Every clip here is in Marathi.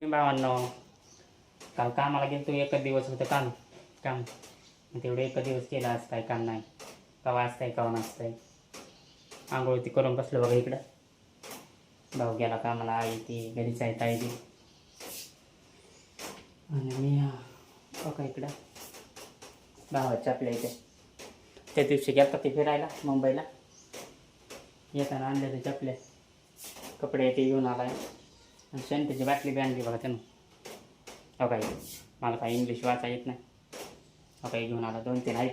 भावांनो, काल कामाला गेलो तो एकच दिवस होतं काम काम तेवढं एकच दिवस केलं. आज काय काम नाही. कवा असतंय कवा नसतंय. आंघोळ ती करून बसलो बघा इकडं. भाऊ गेला कामाला, आई ती घरीच आहे ताई ती. आणि मी बघा इकडं भावाच्या आपल्या इथे त्या दिवशी गेलता ते फिरायला मुंबईला. येताना आणले ते चपले कपडे ते घेऊन आला आहे. आणि शॅम्पूची बाटली बी आणली बघा त्यानं. हो काय मला काय इंग्लिश वाचा येत नाही. हो काय घेऊन आला 2-3 आहेत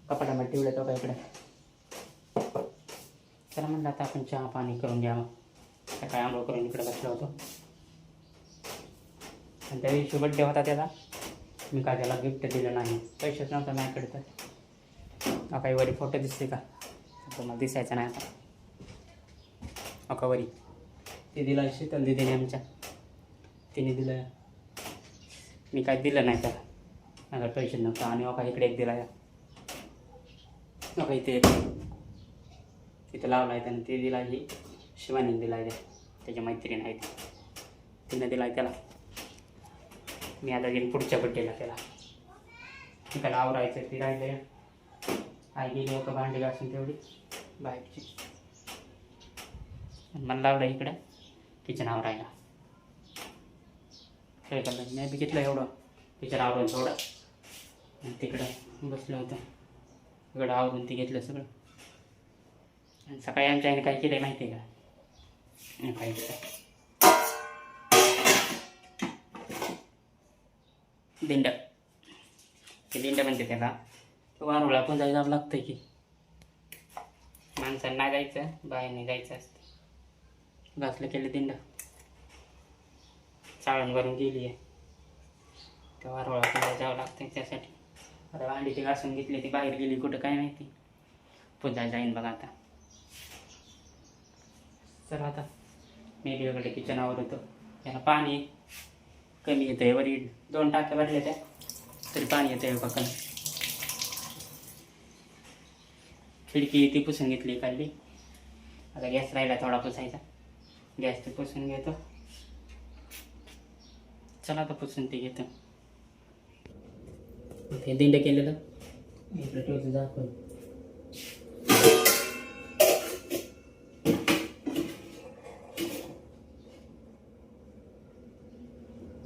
कपाटामध्ये ठेवले. तो काय इकडे त्याला म्हणलं आता आपण चहा पाणी करून घ्यावं. सकाळी आंघोळ करून इकडे बसलो होतो. आणि त्या दिवशी बड्डे होता त्याचा. मी काय त्याला गिफ्ट दिलं नाही. पैसेच नव्हता माझ्याकडे. तर काही वरी फोटो दिसते का तुम्हाला? दिसायचा नाही आता. अका वरी ते दिला शीतल दिदीने आमच्या. तिने दिलं. मी काय दिलं नाही त्याला. माझा पैसे नव्हता. आणि अका इकडे एक दिला. अका इथे तिथं लावला आहे त्यानं. ते दिला ही शिवानीने दिला आहे. त्याच्या मैत्रीण आहे तिनं दिला आहे त्याला. मी आता गेली पुढच्या बड्डेला त्याला. त्याला आवरायचं ती राहिलं. आई गेली का भांडी घासून तेवढी बाहेरची. मला लावलं इकडं किचन आवरायला. काय करलं मी बी घेतलं एवढं किचन आवरून थोडं. आणि तिकडं बसलं होतं. इकडं आवरून ते घेतलं सगळं. आणि सकाळी आमच्या आईने काय केलं माहिती आहे का? काय दिंड. ते दिंड म्हणते त्याला. तो वारुळा पण जायला लागतं की. माणसांना जायचं बाहेरने जायचं असतं. घासलं केलं दिंड. चाळण भरून गेली आहे. त्या वारुळा पण जावं लागतं त्यासाठी. आता भांडी ती घासून घेतली. ती बाहेर गेली कुठं काय माहिती. पूजा जाईन बघा आता. चला आता मी वेगळे किचनावर होतो. त्याला पाणी कमी येतं आहे. वरी 2 टाक्या भरल्या त्या तरी पाणी येतं आहे बघा. खिडकी ती पुसून घेतली काढली. आता गॅस राहिला थोडा पुसायचा. गॅस ते पुसून घेतो. चला आता पुसून ते घेतो. ते दिंड केलेलं इकडे ठेवतो दाखवून.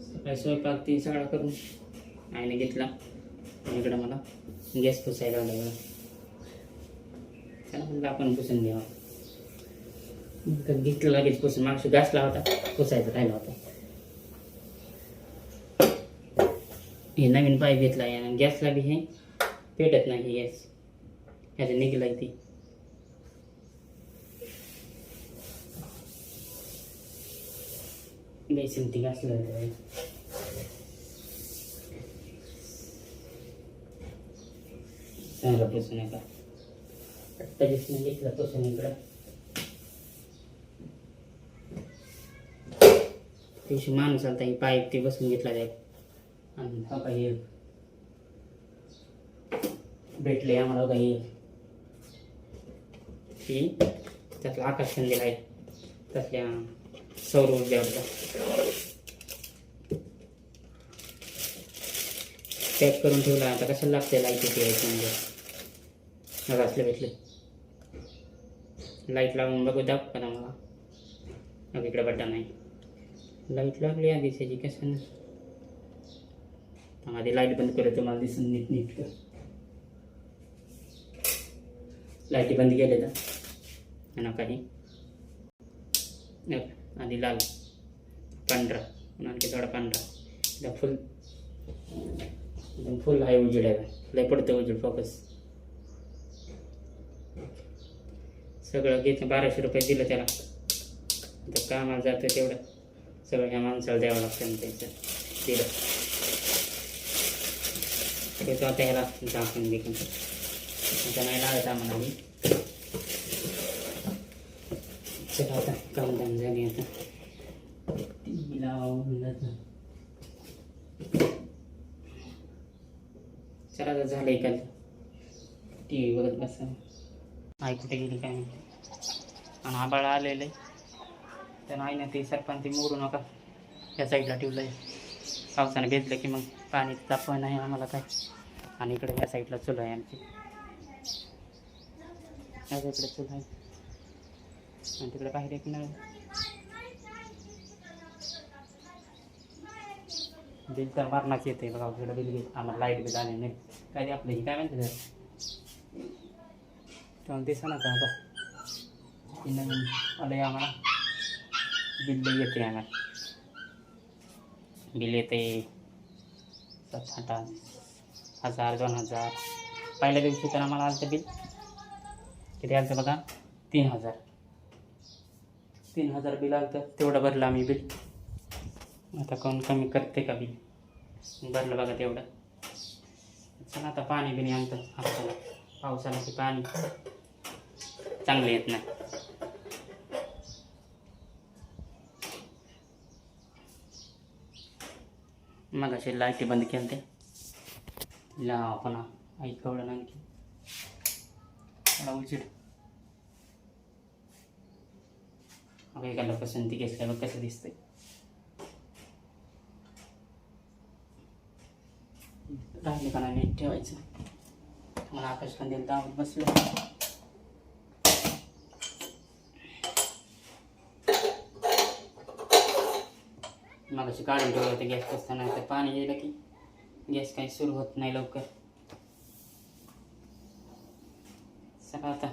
सकाळी स्वयंपाक ती सगळा करून आईने घेतला. आणि इकडं मला गॅस पुसायला लावला. चला म्हणलं आपण पुसून घ्यावं. घेतलं लगेच पुसून. मागशी घासला होता पुसायचा राहिला होता. हे नवीन पाईप घेतला आहे. गॅसला बी हे पेटत नाही. गॅस ह्याचं निघलाय ती. बेसिन ती घासलं चांगलं पुसून आहे का. त्याच्यात घेतलं पुसून इकडं. दिवशी माणूस आलता. ही पाईप ती बसून घेतला जाईल. आणि हा काही भेटले आम्हाला काही ही त्यातला आकाश कंदील आहे. त्यातल्या सौर ऊर्जावरचा पॅक करून ठेवला. आता कशाला लागते लाईट येते यायची म्हणजे. मला असले भेटले. लाईट लावून बघू दाखव का मला. मग इकडे बटन आहे. लाईट लागली आधी त्याची कसं ना. आधी लाईट बंद करतो. मला दिसून नीट लाईटी बंद केले तर आणि काही आधी लाल 15 आणखी थोडा 15 फुल आहे. उजेड आहे. लय पडतं उजेड. फोकस सगळं घेतलं. 1200 रुपये दिलं त्याला. आता कामाला जातं तेवढं सगळं ह्या माणसाला द्यावं लागतं. त्याचं दिलं ते तो आता ह्याला दाखवून देखील आता नाही लागत आम्हाला. चला आता कामधाम झाली. आता टी लावून चला आता झालं एखादं. टी व्ही बघत बसा. आई कुठे गेली काय नाही. आणि आबाळ आलेलं आहे. त्यानं आईनं ते सरपंच मोरू नका या साईडला ठेवलं आहे. पावसाने भिजलं की मग पाणी तापवं नाही आम्हाला काय. आणि इकडे या साईडला चूल आहे आमची, या साईडला चूल आहे आणि तिकडे बाहेर एक नळ. बिल तर मारणाच येते बघा, तिकडे बिल घेत आम्हाला लाईट बिल आले नाही काय ते आपलं हे काय म्हणते तर तेव्हा दिसा ना का आता की नवीन आलं आम्हाला बिल येते. आम्हाला बिल येते 7,000 2,000. पहिल्या दिवशी तर आम्हाला आलं बिल किती आलं बघा, 3,000 बिल आलं. तेवढं भरलं आम्ही बिल. आता कोण कमी करते का बिल, भरलं बघा तेवढं. चला आता पाणी बिणी आणतं आपल्याला, पावसाला की पाणी चांगलं येत नाही. मग असे लाईटी बंद केलं ते लाव पुन्हा ऐकवलं आणखी मला उचिड एकाला पसंती घेतल्यावर कसं दिसतंय. राहिले का नाही नीट ठेवायचं. मला आकाश कंदील दावत बसलं. मग अशी काढून ठेवलं होतं गॅस असताना, तर पाणी यायला की गॅस काही सुरू होत नाही लवकर. सगळं आता